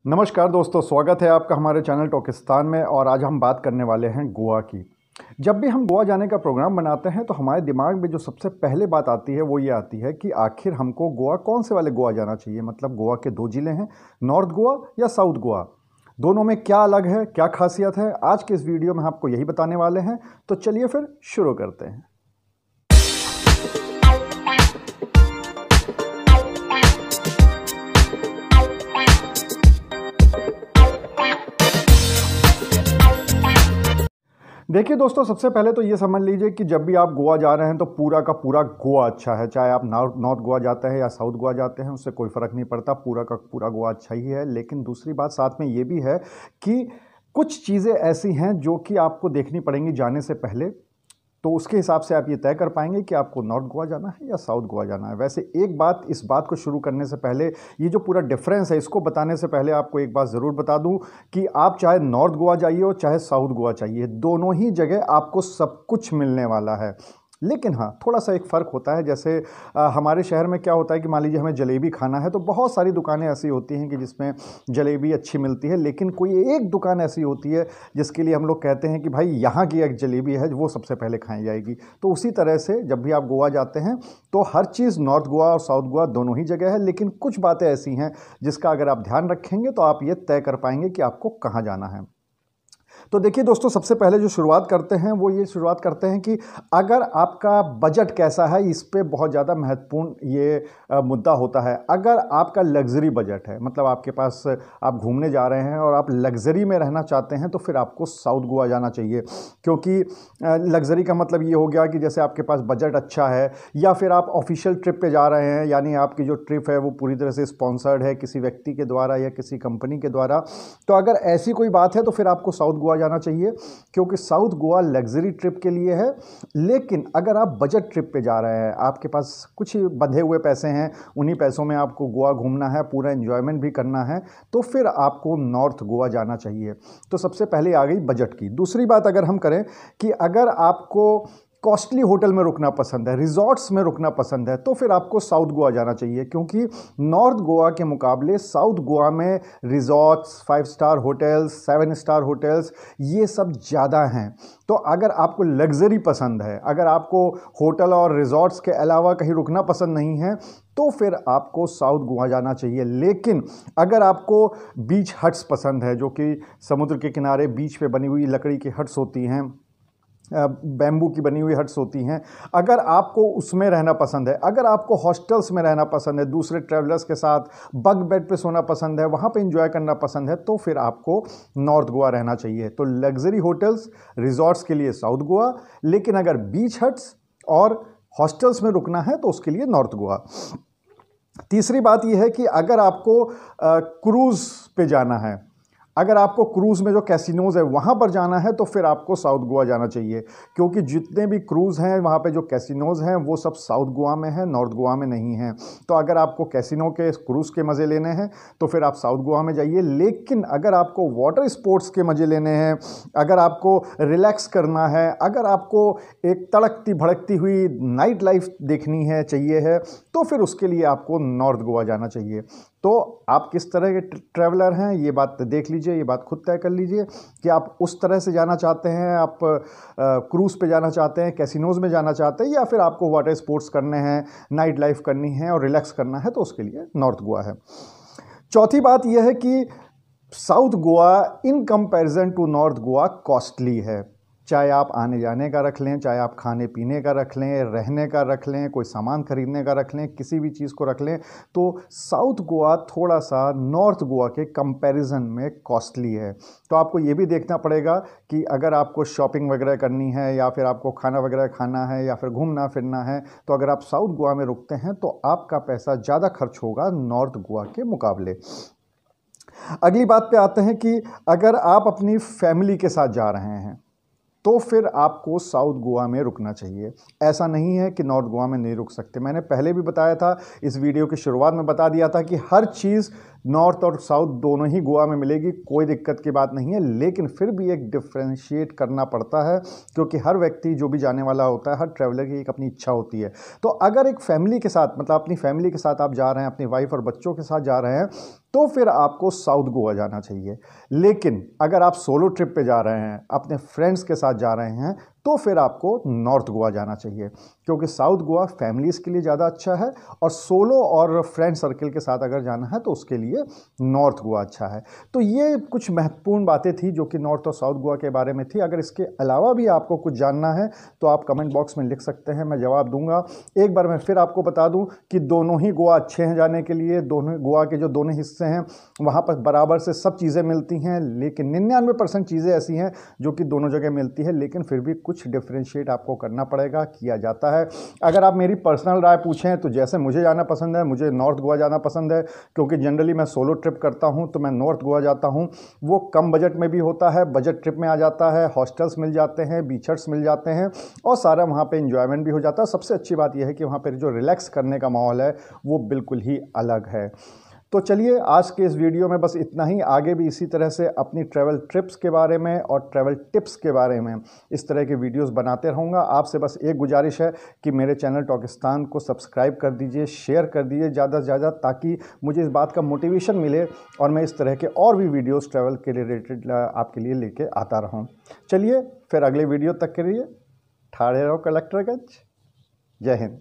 नमस्कार दोस्तों, स्वागत है आपका हमारे चैनल टोकिस्तान में। और आज हम बात करने वाले हैं गोवा की। जब भी हम गोवा जाने का प्रोग्राम बनाते हैं तो हमारे दिमाग में जो सबसे पहले बात आती है वो ये आती है कि आखिर हमको गोवा कौन से वाले गोवा जाना चाहिए। मतलब गोवा के दो ज़िले हैं, नॉर्थ गोवा या साउथ गोवा। दोनों में क्या अलग है, क्या खासियत है, आज के इस वीडियो में आपको यही बताने वाले हैं। तो चलिए फिर शुरू करते हैं। देखिए दोस्तों, सबसे पहले तो ये समझ लीजिए कि जब भी आप गोवा जा रहे हैं तो पूरा का पूरा गोवा अच्छा है। चाहे आप नॉर्थ गोवा जाते हैं या साउथ गोवा जाते हैं, उससे कोई फ़र्क नहीं पड़ता, पूरा का पूरा गोवा अच्छा ही है। लेकिन दूसरी बात साथ में ये भी है कि कुछ चीज़ें ऐसी हैं जो कि आपको देखनी पड़ेंगी जाने से पहले। तो उसके हिसाब से आप ये तय कर पाएंगे कि आपको नॉर्थ गोवा जाना है या साउथ गोवा जाना है। वैसे एक बात, इस बात को शुरू करने से पहले, ये जो पूरा डिफरेंस है इसको बताने से पहले आपको एक बात ज़रूर बता दूं कि आप चाहे नॉर्थ गोवा जाइए हो चाहे साउथ गोवा चाहिए, दोनों ही जगह आपको सब कुछ मिलने वाला है। लेकिन हाँ, थोड़ा सा एक फ़र्क होता है। जैसे हमारे शहर में क्या होता है कि मान लीजिए हमें जलेबी खाना है तो बहुत सारी दुकानें ऐसी होती हैं कि जिसमें जलेबी अच्छी मिलती है, लेकिन कोई एक दुकान ऐसी होती है जिसके लिए हम लोग कहते हैं कि भाई यहाँ की एक जलेबी है, वो सबसे पहले खाई जाएगी। तो उसी तरह से जब भी आप गोवा जाते हैं तो हर चीज़ नॉर्थ गोवा और साउथ गोवा दोनों ही जगह है, लेकिन कुछ बातें ऐसी हैं जिसका अगर आप ध्यान रखेंगे तो आप ये तय कर पाएंगे कि आपको कहाँ जाना है। तो देखिए दोस्तों, सबसे पहले जो शुरुआत करते हैं वो ये शुरुआत करते हैं कि अगर आपका बजट कैसा है, इस पे बहुत ज़्यादा महत्वपूर्ण ये मुद्दा होता है। अगर आपका लग्जरी बजट है, मतलब आपके पास, आप घूमने जा रहे हैं और आप लग्जरी में रहना चाहते हैं, तो फिर आपको साउथ गोवा जाना चाहिए। क्योंकि लग्जरी का मतलब ये हो गया कि जैसे आपके पास बजट अच्छा है, या फिर आप ऑफिशियल ट्रिप पे जा रहे हैं, यानी आपकी जो ट्रिप है वो पूरी तरह से स्पॉन्सर्ड है किसी व्यक्ति के द्वारा या किसी कंपनी के द्वारा। तो अगर ऐसी कोई बात है तो फिर आपको साउथ गोवा जाना चाहिए, क्योंकि साउथ गोवा लग्जरी ट्रिप के लिए है। लेकिन अगर आप बजट ट्रिप पे जा रहे हैं, आपके पास कुछ बंधे हुए पैसे हैं, उन्हीं पैसों में आपको गोवा घूमना है, पूरा एंजॉयमेंट भी करना है, तो फिर आपको नॉर्थ गोवा जाना चाहिए। तो सबसे पहले आ गई बजट की। दूसरी बात अगर हम करें कि अगर आपको कॉस्टली होटल में रुकना पसंद है, रिजॉर्ट्स में रुकना पसंद है, तो फिर आपको साउथ गोवा जाना चाहिए। क्योंकि नॉर्थ गोवा के मुकाबले साउथ गोवा में resorts, 5 star hotels, 7 star hotels, ये सब ज़्यादा हैं। तो अगर आपको लग्जरी पसंद है, अगर आपको होटल और रिजॉर्ट्स के अलावा कहीं रुकना पसंद नहीं है, तो फिर आपको साउथ गोवा जाना चाहिए। लेकिन अगर आपको बीच हट्स पसंद है, जो कि समुद्र के किनारे बीच पे बनी हुई लकड़ी की हट्स होती हैं, बैम्बू की बनी हुई हट्स होती हैं, अगर आपको उसमें रहना पसंद है, अगर आपको हॉस्टल्स में रहना पसंद है, दूसरे ट्रैवलर्स के साथ बंक बेड पे सोना पसंद है, वहाँ पे एंजॉय करना पसंद है, तो फिर आपको नॉर्थ गोवा रहना चाहिए। तो लग्जरी होटल्स, रिजॉर्ट्स के लिए साउथ गोवा, लेकिन अगर बीच हट्स और हॉस्टल्स में रुकना है तो उसके लिए नॉर्थ गोवा। तीसरी बात यह है कि अगर आपको क्रूज़ पे जाना है, अगर आपको क्रूज़ में जो कैसीनोज़ है वहाँ पर जाना है, तो फिर आपको साउथ गोवा जाना चाहिए। क्योंकि जितने भी क्रूज़ हैं वहाँ पे जो कैसीनोज़ हैं वो सब साउथ गोवा में हैं, नॉर्थ गोवा में नहीं हैं। तो अगर आपको कैसीनो के, क्रूज़ के मज़े लेने हैं तो फिर आप साउथ गोवा में जाइए। लेकिन अगर आपको वाटर स्पोर्ट्स के मज़े लेने हैं, अगर आपको रिलैक्स करना है, अगर आपको एक तड़कती भड़कती हुई नाइट लाइफ देखनी है, चाहिए है, तो फिर उसके लिए आपको नॉर्थ गोवा जाना चाहिए। तो आप किस तरह के ट्रैवलर हैं ये बात देख लीजिए, ये बात खुद तय कर लीजिए कि आप उस तरह से जाना चाहते हैं, आप क्रूज़ पे जाना चाहते हैं, कैसीनोज़ में जाना चाहते हैं, या फिर आपको वाटर स्पोर्ट्स करने हैं, नाइट लाइफ करनी है और रिलैक्स करना है, तो उसके लिए नॉर्थ गोवा है। चौथी बात यह है कि South Goa in comparison to North Goa costly है। चाहे आप आने जाने का रख लें, चाहे आप खाने पीने का रख लें, रहने का रख लें, कोई सामान खरीदने का रख लें, किसी भी चीज़ को रख लें, तो साउथ गोवा थोड़ा सा नॉर्थ गोवा के कंपैरिजन में कॉस्टली है। तो आपको ये भी देखना पड़ेगा कि अगर आपको शॉपिंग वगैरह करनी है, या फिर आपको खाना वगैरह खाना है, या फिर घूमना फिरना है, तो अगर आप साउथ गोवा में रुकते हैं तो आपका पैसा ज़्यादा खर्च होगा नॉर्थ गोवा के मुकाबले। अगली बात पे आते हैं कि अगर आप अपनी फैमिली के साथ जा रहे हैं तो फिर आपको साउथ गोवा में रुकना चाहिए। ऐसा नहीं है कि नॉर्थ गोवा में नहीं रुक सकते। मैंने पहले भी बताया था, इस वीडियो की शुरुआत में बता दिया था कि हर चीज़ नॉर्थ और साउथ दोनों ही गोवा में मिलेगी, कोई दिक्कत की बात नहीं है, लेकिन फिर भी एक डिफ्रेंशिएट करना पड़ता है क्योंकि हर व्यक्ति जो भी जाने वाला होता है, हर ट्रैवलर की एक अपनी इच्छा होती है। तो अगर एक फैमिली के साथ, मतलब अपनी फैमिली के साथ आप जा रहे हैं, अपनी वाइफ और बच्चों के साथ जा रहे हैं, तो फिर आपको साउथ गोवा जाना चाहिए। लेकिन अगर आप सोलो ट्रिप पे जा रहे हैं, अपने फ्रेंड्स के साथ जा रहे हैं, तो फिर आपको नॉर्थ गोवा जाना चाहिए, क्योंकि साउथ गोवा फैमिलीज़ के लिए ज़्यादा अच्छा है और सोलो और फ्रेंड सर्कल के साथ अगर जाना है तो उसके लिए नॉर्थ गोवा अच्छा है। तो ये कुछ महत्वपूर्ण बातें थी जो कि नॉर्थ और साउथ गोवा के बारे में थी। अगर इसके अलावा भी आपको कुछ जानना है तो आप कमेंट बॉक्स में लिख सकते हैं, मैं जवाब दूंगा। एक बार मैं फिर आपको बता दूं कि दोनों ही गोवा अच्छे हैं जाने के लिए। दोनों गोवा के जो दोनों हिस्से हैं वहाँ पर बराबर से सब चीज़ें मिलती हैं, लेकिन 99% चीज़ें ऐसी हैं जो कि दोनों जगह मिलती है, लेकिन फिर भी कुछ डिफ्रेंशिएट आपको करना पड़ेगा, किया जाता है। अगर आप मेरी पर्सनल राय पूछें तो जैसे मुझे जाना पसंद है, मुझे नॉर्थ गोवा जाना पसंद है, क्योंकि जनरली मैं सोलो ट्रिप करता हूं तो मैं नॉर्थ गोवा जाता हूं। वो कम बजट में भी होता है, बजट ट्रिप में आ जाता है, हॉस्टल्स मिल जाते हैं, बीचर्स मिल जाते हैं और सारा वहाँ पे एंजॉयमेंट भी हो जाता है। सबसे अच्छी बात यह है कि वहाँ पर जो रिलैक्स करने का माहौल है वो बिल्कुल ही अलग है। तो चलिए आज के इस वीडियो में बस इतना ही। आगे भी इसी तरह से अपनी ट्रैवल ट्रिप्स के बारे में और ट्रैवल टिप्स के बारे में इस तरह के वीडियोस बनाते रहूँगा। आपसे बस एक गुजारिश है कि मेरे चैनल टॉकिस्तान को सब्सक्राइब कर दीजिए, शेयर कर दीजिए ज़्यादा से ज़्यादा, ताकि मुझे इस बात का मोटिवेशन मिले और मैं इस तरह के और भी वीडियोज़ ट्रैवल के रिलेटेड आपके लिए लेके आता रहूँ। चलिए फिर अगले वीडियो तक के लिए ठाड़े रहो कलेक्टरगंज। जय हिंद।